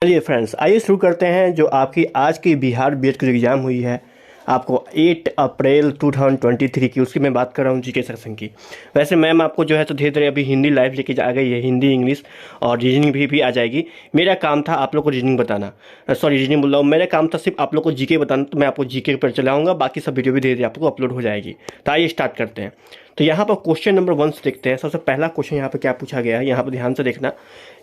चलिए फ्रेंड्स, आइए शुरू करते हैं। जो आपकी आज की बिहार बीएड की जो एग्ज़ाम हुई है आपको 8 अप्रैल 2023 की, उसकी मैं बात कर रहा हूँ जीके सेक्शन की। वैसे मैम आपको जो है तो धीरे धीरे अभी हिंदी लाइव लेके आ गई है, हिंदी इंग्लिश और रीजनिंग भी आ जाएगी। मेरा काम था आप लोग को रीजनिंग बताना, सॉरी रीजनिंग बोल रहा हूँ। मेरा काम था सिर्फ आप लोग को जीके बताना, तो मैं आपको जीके पर चलाऊँगा, बाकी सब वीडियो भी धीरे धीरे आपको अपलोड हो जाएगी। तो आइए स्टार्ट करते हैं। तो यहाँ पर क्वेश्चन नंबर 1 से देखते हैं। सबसे पहला क्वेश्चन यहाँ पर क्या पूछा गया है, यहाँ पर ध्यान से देखना।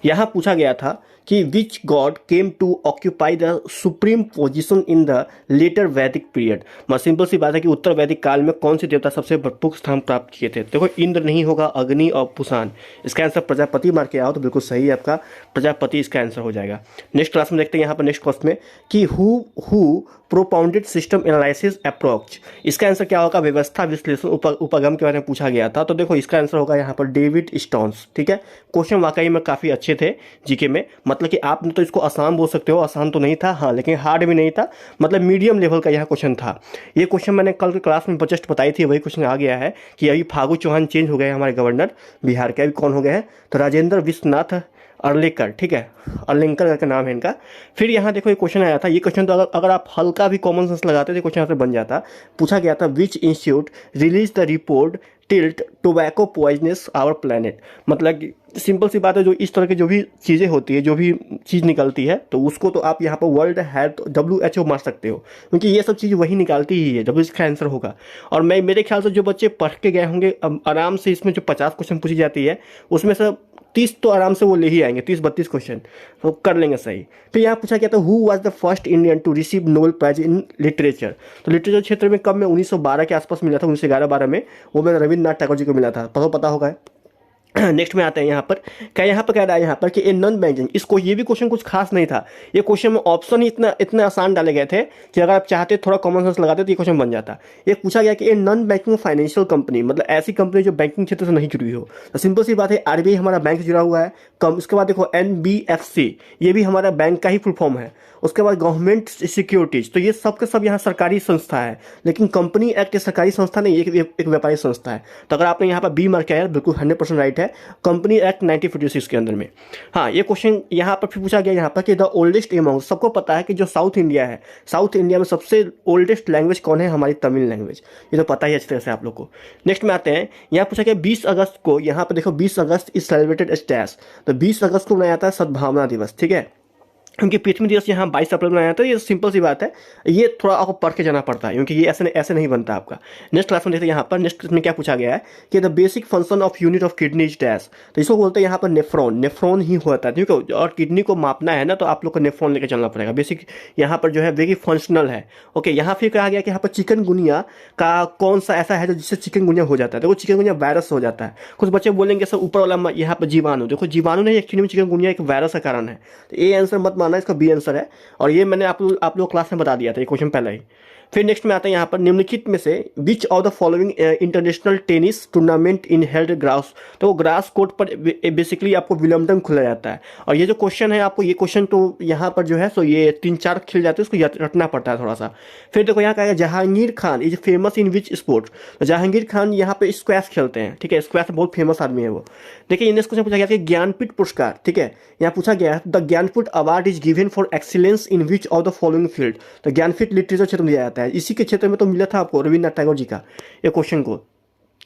यहाँ पूछा गया था कि which god came to occupy the supreme position in the later Vedic period. Simple सी बात है कि उत्तर वैदिक काल में कौन से देवता सबसे प्रमुख स्थान प्राप्त किए थे। देखो, इंद्र नहीं होगा, अग्नि और पुषाण। इसका आंसर प्रजापति मार के आओ तो बिल्कुल सही है, आपका प्रजापति इसका आंसर हो जाएगा। नेक्स्ट क्लास में देखते हैं यहाँ पर नेक्स्ट क्वेश्चन में कि who propounded system analysis approach. इसका आंसर क्या होगा, व्यवस्था विश्लेषण उपगम के बारे में पूछा गया था। तो देखो इसका आंसर होगा यहाँ पर डेविड स्टोन्स। ठीक है, क्वेश्चन वाकई में काफ़ी अच्छे थे जीके में। मतलब कि आपने तो इसको आसान बोल सकते हो, आसान तो नहीं था हाँ, लेकिन हार्ड भी नहीं था, मतलब मीडियम लेवल का यह क्वेश्चन था। ये क्वेश्चन मैंने कल के क्लास में जस्ट बताई थी, वही क्वेश्चन आ गया है कि अभी फागू चौहान चेंज हो गए हमारे गवर्नर बिहार के। अभी कौन हो गए हैं, तो राजेंद्र विश्वनाथ अर्लेकर। ठीक है, अर्लेकर करके नाम है इनका। फिर यहाँ देखो ये क्वेश्चन आया था, ये क्वेश्चन तो अगर आप हल्का भी कॉमन सेंस लगाते थे क्वेश्चन यहाँ से बन जाता। पूछा गया था which institute release the report titled tobacco poisonous our planet. मतलब सिंपल सी बात है, जो इस तरह की जो भी चीज़ें होती है, जो भी चीज़ निकलती है, तो उसको तो आप यहाँ पर वर्ल्ड हेल्थ WHO मार सकते हो, क्योंकि ये सब चीज़ वही निकालती ही है। जब इसका आंसर होगा, और मैं मेरे ख्याल से जो बच्चे पढ़ के गए होंगे आराम से, इसमें जो 50 क्वेश्चन पूछी जाती है उसमें से 30 तो आराम से वो ले ही आएंगे, 30-32 क्वेश्चन तो कर लेंगे सही। फिर यहाँ पूछा गया था who was the first Indian to receive Nobel prize in literature. तो लिटरेचर क्षेत्र में कब में 1912 के आसपास मिला था, 1911-12 में। वो मेरा रविन्द्रनाथ टैगोर जी को मिला था, पता होगा। नेक्स्ट में आते हैं यहाँ पर, क्या यहाँ पर कह रहा है यहाँ पर कि ए नॉन बैंकिंग। इसको ये भी क्वेश्चन कुछ खास नहीं था, ये क्वेश्चन में ऑप्शन ही इतना आसान डाले गए थे कि अगर आप चाहते थोड़ा कॉमन सेंस लगाते तो ये क्वेश्चन बन जाता। ये पूछा गया कि a non banking financial company, मतलब ऐसी कंपनी जो बैंकिंग क्षेत्र से नहीं जुड़ी हो। तो सिंपल सी बात है, RBI हमारा बैंक से जुड़ा हुआ है कम। उसके बाद देखो NBFC, ये भी हमारा बैंक का ही फुल फॉर्म है। उसके बाद गवर्नमेंट सिक्योरिटीज, तो ये सब के सब यहाँ सरकारी संस्था है, लेकिन कंपनी एक्ट सरकारी संस्था नहीं, एक व्यापारिक संस्था है। तो अगर आपने यहाँ पर बी मार्क किया है, बिल्कुल 100% राइट है, कंपनी एक्ट 1946 के अंदर में। हाँ, ये क्वेश्चन यहाँ पर फिर पूछा गया यहाँ पर कि द ओल्डेस्ट एमंग। सबको पता है कि जो साउथ इंडिया है, साउथ इंडिया में सबसे ओल्डेस्ट लैंग्वेज कौन है, हमारी तमिल लैंग्वेज। ये तो पता ही अच्छी तरह से आप लोग को। नेक्स्ट में आते हैं, यहाँ पूछा गया 20 अगस्त को, यहाँ पर देखो 20 अगस्त इज सेलिब्रेटेड एज डैश। तो 20 अगस्त को मनाया जाता है सद्भावना दिवस। ठीक है, क्योंकि पृथ्वी दिवस यहाँ 22 अप्रैल में आया था। ये सिंपल सी बात है, ये थोड़ा आपको पढ़ के जाना पड़ता है, क्योंकि ये ऐसे नहीं बनता आपका। नेक्स्ट क्लास में देखते हैं यहाँ पर, नेक्स्ट में क्या पूछा गया है कि the basic function of unit of kidney is dash. तो इसको बोलते हैं यहाँ पर नेफ्रॉन। नेफ्रॉन ही होता है, क्योंकि और किडनी को मापना है ना, तो आप लोग को नेफ्रॉन लेकर चलना पड़ेगा। बेसिक यहाँ पर जो है वे फंक्शनल है। ओके, यहाँ फिर कहा गया कि यहाँ पर चिकनगुनिया का कौन सा ऐसा है जो जिससे चिकनगुनिया हो जाता है। देखो चिकनगुनिया वायरस हो जाता है। कुछ बच्चे बोलेंगे सर ऊपर वाला यहाँ पर जीवाणु, देखो जीवाणु नहीं, एक्चुअली में चिकनगुनिया एक वायरस का कारण है। तो ए आंसर मत मानना, इसका बी आंसर है। और ये मैंने आप लोग क्लास में बता दिया था, ये क्वेश्चन पहले ही। फिर नेक्स्ट में आता है यहाँ पर, निम्नलिखित में से विच of the following international tennis tournament in held grass. तो ग्रास कोर्ट पर बेसिकली आपको विलम्बटन खुला जाता है। और ये जो क्वेश्चन है, आपको ये क्वेश्चन तो यहाँ पर जो है सो ये 3-4 खिल जाते हैं, उसको रटना पड़ता है थोड़ा सा। फिर देखो यहाँ कहा Jahangir Khan is famous in which sport. तो जहांगीर खान यहाँ पे स्क्वैश खेलते हैं। ठीक है, स्क्वैश बहुत फेमस आदमी है वो। देखिए नेक्स्ट क्वेश्चन पूछा गया कि ज्ञानपीठ पुरस्कार। ठीक है, यहाँ पूछा गया the Jnanpith award is given for excellence in which of the following field. तो ज्ञानपीठ लिटरेचर क्षेत्र में दिया जाता है, इसी के क्षेत्र में तो मिला था आपको रविन्द्रनाथ टैगोर जी का ये क्वेश्चन को।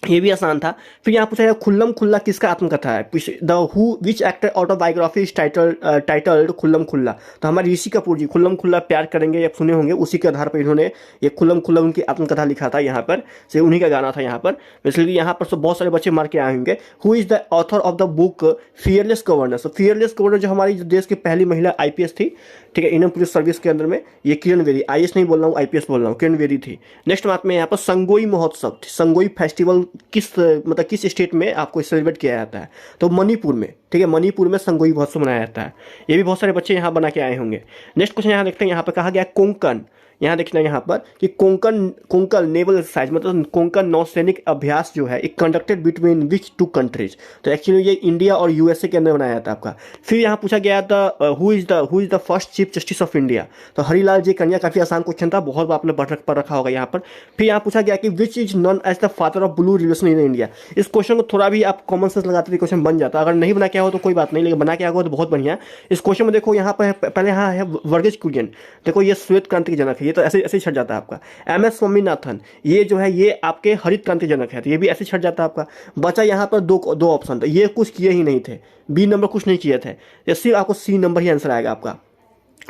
ये भी आसान था। फिर यहाँ पूछा है खुल्लम खुल्ला किसका आत्मकथा है। The who which actor autobiography is titled Khullam Khulla. तो हमारे ऋषि कपूर जी खुल्लम खुल्ला प्यार करेंगे आप सुने होंगे, उसी के आधार पर इन्होंने ये खुल्लम खुल्ला उनकी आत्मकथा लिखा था। यहाँ पर से उन्हीं का गाना था यहाँ पर, इसलिए यहाँ पर तो बहुत सारे बच्चे मार के आए होंगे। Who is the author of the book fearless governor. तो फियरलेस गवर्नर जो हमारी देश की पहली महिला IPS थी, ठीक है, इंडियन पुलिस सर्विस के अंदर में, ये किरण बेदी। IAS नहीं बोल रहा हूँ, IPS बोल रहा हूँ, किरण बेदी थी। नेक्स्ट बात में यहाँ पर संगोई महोत्सव, संगोई फेस्टिवल किस स्टेट में आपको सेलिब्रेट किया जाता है। तो मणिपुर में। ठीक है, मणिपुर में संगोई महोत्सव मनाया जाता है। ये भी बहुत सारे बच्चे यहाँ बना के आए होंगे। नेक्स्ट क्वेश्चन यहाँ देखते हैं, यहाँ पर कहा गया कोंकण। यहाँ देखना यहाँ पर कि कोंकण नेवल एक्सरसाइज मतलब कोंकण नौसैनिक अभ्यास जो है एक conducted between which two countries. तो एक्चुअली ये इंडिया और यूएसए के अंदर बनाया था आपका। फिर यहाँ पूछा गया था who is the first chief justice of India. तो हरिलाल जी कन्या, काफी आसान क्वेश्चन था, बहुत आपने पढ़ रखा होगा यहाँ पर। फिर यहाँ पूछा गया कि which is known as the father of blue revolution in India. इस क्वेश्चन को थोड़ा भी आप कॉमन सेंस लगाते थे क्वेश्चन बन जाता, अगर नहीं बना के आओ तो कोई बात नहीं, लेकिन बना के आओ तो बहुत बढ़िया। इस क्वेश्चन में देखो यहाँ पर पहले यहाँ है वर्गीज कुरियन, देखो ये श्वेत क्रांति के जनक है, ये तो ऐसे ऐसे ही छट जाता है आपका। MS स्वामीनाथन, ये जो है ये आपके हरित क्रांति जनक है, तो ये भी ऐसे छट जाता है आपका। बचा यहाँ पर दो ऑप्शन, तो ये कुछ किए ही नहीं थे, B नंबर कुछ नहीं किए थे, ये सिर्फ आपको C नंबर ही आंसर आएगा आपका।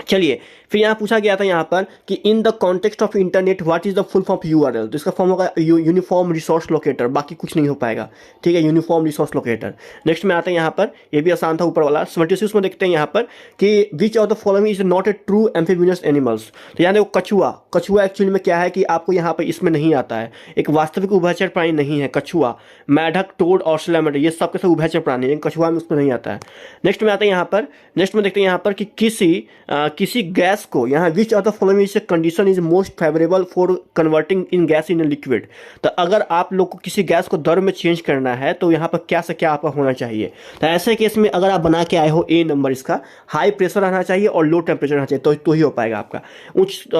चलिए फिर यहाँ पूछा गया था यहाँ पर कि in the context of internet what is the full form URL। तो इसका फॉर्म होगा यूनिफॉर्म रिसोर्स लोकेटर, बाकी कुछ नहीं हो पाएगा, ठीक है, यूनिफॉर्म रिसोर्स लोकेटर। नेक्स्ट में आते हैं यहाँ पर, ये भी आसान था ऊपर वाला। 76 में देखते हैं यहाँ पर कि which of the following is not a true amphibious animals. तो यहाँ देखो कछुआ एक्चुअली में क्या है कि आपको यहाँ पर इसमें नहीं आता है, एक वास्तविक उभयचर प्राणी नहीं है कछुआ। मेढक, टोड और सैलमन ये सब के सब उभयचर प्राणी, लेकिन कछुआ में उसमें नहीं आता है। नेक्स्ट में आते हैं यहाँ पर, नेक्स्ट में देखते हैं यहाँ पर कि किसी गैस को, यहाँ विच of the following is condition is most favourable for converting in gas in liquid. तो अगर आप लोग को किसी गैस को द्रव में चेंज करना है तो यहाँ पर क्या से क्या आपका होना चाहिए। तो ऐसे केस में अगर आप बना के आए हो A नंबर, इसका हाई प्रेशर रहना चाहिए और लो टेम्परेचर रहना चाहिए, तो ही हो पाएगा आपका।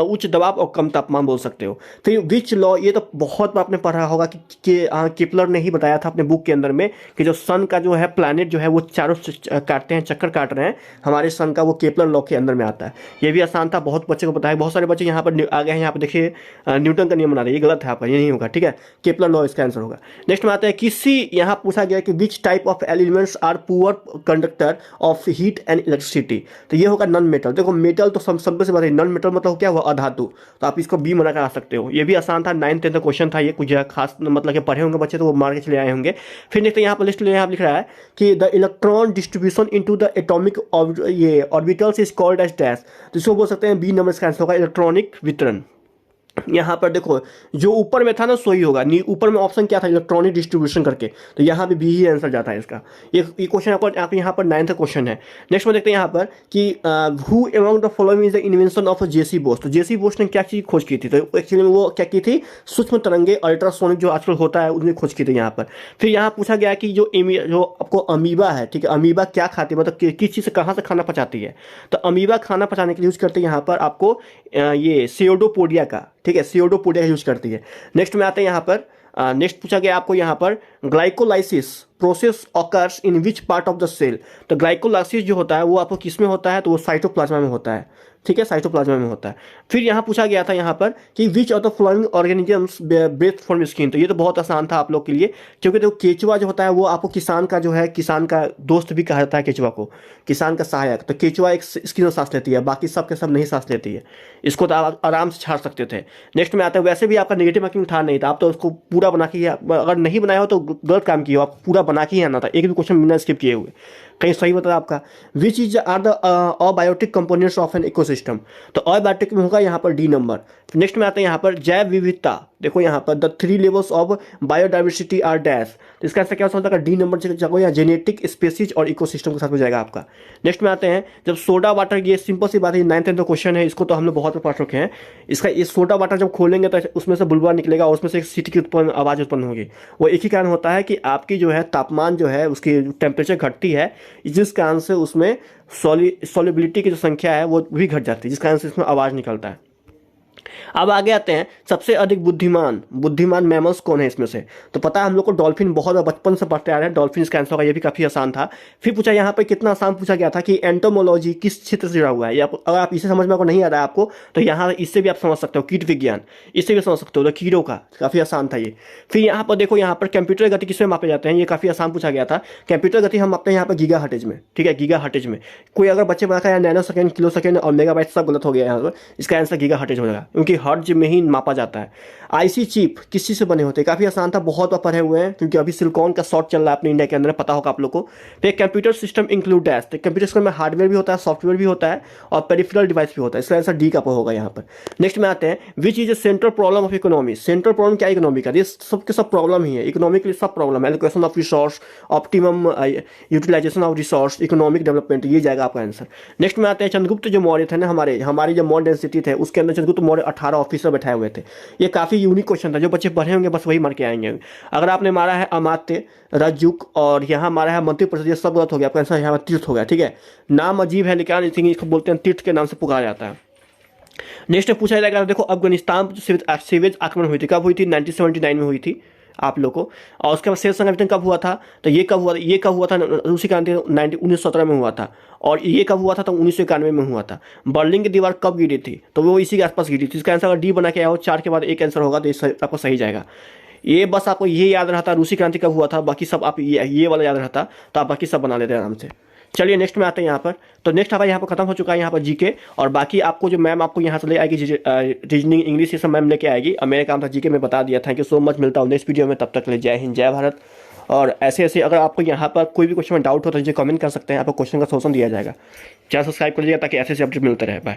उच्च दबाव और कम तापमान बोल सकते हो। फिर विच लॉ, ये तो बहुत आपने पढ़ा होगा कि केपलर ने ही बताया था अपने बुक के अंदर में कि जो सन का जो है प्लैनेट जो है वो चारों काटते हैं, चक्कर काट रहे हैं हमारे सन का, वो केपलर लॉ के अंदर में आता है। ये भी आसान था, बहुत बच्चे को पता है, बहुत सारे बच्चे यहाँ पर आ गए हैं। यहाँ पर देखिए न्यूटन का नियम बना रहे, ये गलत है आपका, ये नहीं होगा, ठीक है, केपलर लॉ इसका आंसर होगा। नेक्स्ट में आता है किसी, यहाँ पूछा गया कि which type of elements are poor conductor of heat and electricity. तो ये होगा नॉन मेटल। देखो मेटल तो सब से बताइए, नॉन मेटल मतलब क्या हुआ, अधातु, तो आप इसको B मना करा सकते हो। ये भी आसान था, 9th 10th का क्वेश्चन था ये, कुछ खास मतलब कि पढ़े होंगे बच्चे तो वो मार के चले आए होंगे। फिर देखते हैं यहाँ पर लिस्ट यहाँ लिख रहा है कि the electron distribution into the atomic ये orbitals is called as dash. तो इसको बोल सकते हैं B नंबर का आंसर होगा इलेक्ट्रॉनिक वितरण। यहाँ पर देखो जो ऊपर में था ना सो ही होगा, ऊपर में ऑप्शन क्या था, इलेक्ट्रॉनिक डिस्ट्रीब्यूशन करके, तो यहाँ भी B ही आंसर जाता है इसका। ये क्वेश्चन आप यहाँ पर 9th क्वेश्चन है। नेक्स्ट में देखते हैं यहाँ पर कि who among the following is the invention of JC Bose. तो JC बोस ने क्या चीज़ खोज की थी, तो एक्चुअली में वो क्या की थी, सूक्ष्म तरंगे अल्ट्रासोनिक जो आजकल होता है उसने खोज की थी यहाँ पर। फिर यहाँ पूछा गया कि जो आपको अमीबा है, ठीक है, अमीबा क्या खाती है, मतलब किस चीज़ से कहाँ से खाना पचाती है। तो अमीबा खाना पचाने के लिए यूज करते हैं यहाँ पर आपको ये सियोडोपोडिया का, ठीक है, सियोडोपोडिया यूज करती है। नेक्स्ट में आते हैं यहाँ पर, नेक्स्ट पूछा गया आपको यहाँ पर glycolysis process occurs in which part of the cell. तो ग्लाइकोलाइसिस जो होता है वो आपको किस में होता है, तो वो साइटोप्लाज्मा में होता है, ठीक है, साइटोप्लाज्मा में होता है। फिर यहाँ पूछा गया था यहाँ पर कि which of the following organisms breathe from skin. तो ये तो बहुत आसान था आप लोग के लिए, क्योंकि देखो केचुआ जो होता है वो आपको किसान का जो है, किसान का दोस्त भी कहा जाता है केचुआ को, किसान का सहायक। तो केचुआ एक स्किन में सांस लेती है, बाकी सब के सब नहीं सांस लेती है, इसको तो आप आराम से छाड़ सकते थे। नेक्स्ट में आता है, वैसे भी आपका नेगेटिव मार्किंग था नहीं था, आप तो उसको पूरा बना के, अगर नहीं बनाया हो तो गलत काम किया हो, आप पूरा बना के ही आना था, एक भी क्वेश्चन बिना स्किप किए हुए। कहीं सही बता आपका। Which is are the abiotic components of an ecosystem. तो अबायोटिक में होगा यहाँ पर D नंबर। नेक्स्ट में आते हैं यहाँ पर जैव विविधता। देखो यहाँ पर the 3 levels of biodiversity are dash. तो इसका ऐसा क्या हो सकता है, D नंबर जगह या जेनेटिक स्पेसीज और इकोसिस्टम के साथ हो जाएगा आपका। नेक्स्ट में आते हैं जब सोडा वाटर, ये सिंपल सी बात है, 9th 10th क्वेश्चन है, इसको तो हम लोग बहुत पढ़ रखे हैं। इसका ये सोडा वाटर जब खोलेंगे तो उसमें से बुलबुला निकलेगा और उसमें से एक सीटी की आवाज़ उत्पन्न होगी। वो एक ही कारण होता है कि आपकी जो है तापमान जो है उसकी टेम्परेचर घटती है, जिस कारण से उसमें सॉल्युबिलिटी की जो संख्या है वो भी घट जाती है, जिस कारण से इसमें आवाज़ निकलता है। अब आगे आते हैं सबसे अधिक बुद्धिमान मैमल्स कौन है इसमें से। तो पता है हम लोग को डॉल्फिन, बहुत बचपन से पढ़ते आ रहे हैं, डॉल्फिन इसका आंसर होगा, ये भी काफी आसान था। फिर पूछा यहाँ पे कितना आसान पूछा गया था कि एंटोमोलॉजी किस क्षेत्र से जुड़ा हुआ है। अगर आप इसे समझ में नहीं आ रहा है आपको तो यहाँ इससे भी आप समझ सकते हो, कीट विज्ञान, इससे भी समझ सकते हो, तो कीड़ों का, काफी आसान था ये। फिर यहाँ पर देखो, यहाँ पर कंप्यूटर गति किसमें मापे जाते हैं, ये काफी आसान पूछा गया था। कंप्यूटर गति हम मापते हैं यहाँ पर गीगा हर्ट्ज में, ठीक है, गीगा हर्ट्ज में। कोई अगर बच्चे बना है नैनो सेकंड, किलो सेकंड और मेगाबाइट, सब गलत हो गया यहाँ पर, इसका आंसर गीगा हर्ट्ज हो जाएगा, क्योंकि हर्ट्ज में ही मापा जाता है। आईसी चिप किस चीज से बने होते हैं, काफी आसान था, बहुत बार पढ़े हुए हैं, क्योंकि अभी सिलिकॉन का शॉर्ट चल रहा है अपने इंडिया के अंदर, पता होगा आप लोग को। फिर कंप्यूटर सिस्टम इंक्लूड डैश, तो कंप्यूटर सिस्टम में हार्डवेयर भी होता है, सॉफ्टवेयर भी होता है और पेरिफेरल डिवाइस भी होता है, इसका आंसर डी का होगा यहाँ पर। नेक्स्ट में आते हैं which is a central problem of economy. Central problem क्या है इकोनॉमी का, ये सब के सब प्रॉब्लम ही है, इकोनॉमी के लिए सब प्रॉब्लम है, allocation of resource, optimum utilization of resource, economic development, ये जाएगा आपका आंसर। नेक्स्ट में आते हैं चंद्रगुप्त जो मौर्य थे ना, हमारी जो मॉडर्न सिटी थे उसके अंदर चंद्रगुप्त मौर्य 18 ऑफिसर बैठाए हुए थे। ये काफ़ी यूनिक क्वेश्चन था, जो बच्चे पढ़े होंगे बस वही मार के आएंगे। अगर आपने मारा है अमात्य, रज्जुक और यहाँ मारा है मंत्रिपरिषद, ये सब गलत हो गया। आपका आंसर यहाँ पर तीर्थ हो गया। ठीक है, नाम अजीब है लेकिन इसको बोलते हैं तीर्थ के नाम से पुकारा जाता है। नेक्स्ट पूछा जाएगा, देखो अफगानिस्तान सीवेज आक्रमण हुई थी, कब हुई थी? 1979 में हुई थी आप लोग को। और उसके बाद शेष संगठन कब हुआ था? तो ये कब हुआ? ये कब हुआ था? रूसी क्रांति 1917 में हुआ था। और ये कब हुआ था? तो 1991 में हुआ था। बर्लिन की दीवार कब गिरी थी? तो वो इसी के आसपास गिरी थी। इसका आंसर अगर डी बना के आया हो, 4 के बाद एक आंसर होगा, तो ये आपको सही जाएगा। ये बस आपको ये याद रहता रूसी क्रांति कब हुआ था, बाकी सब आप ये वाला याद रहता तो आप बाकी सब बना लेते आराम से। चलिए नेक्स्ट में आते हैं यहाँ पर। तो नेक्स्ट हमारा यहाँ पर खत्म हो चुका है यहाँ पर जीके, और बाकी आपको जो मैम आपको यहाँ से ले आएगी रीजनिंग इंग्लिश ये सब मैम लेके आएगी। अब मेरे काम था जीके में बता दिया। थैंक यू सो मच, मिलता हूँ नेक्स्ट वीडियो में, तब तक के लिए जय हिंद जय भारत। और ऐसे ऐसे अगर आपको यहाँ पर कोई भी क्वेश्चन में डाउट हो तो मुझे कमेंट कर सकते हैं, आपको क्वेश्चन का सोल्यूशन दिया जाएगा। चैनल सब्सक्राइब कर लीजिएगा ताकि ऐसे ऐसे अपडेट मिलते रहे। बाय।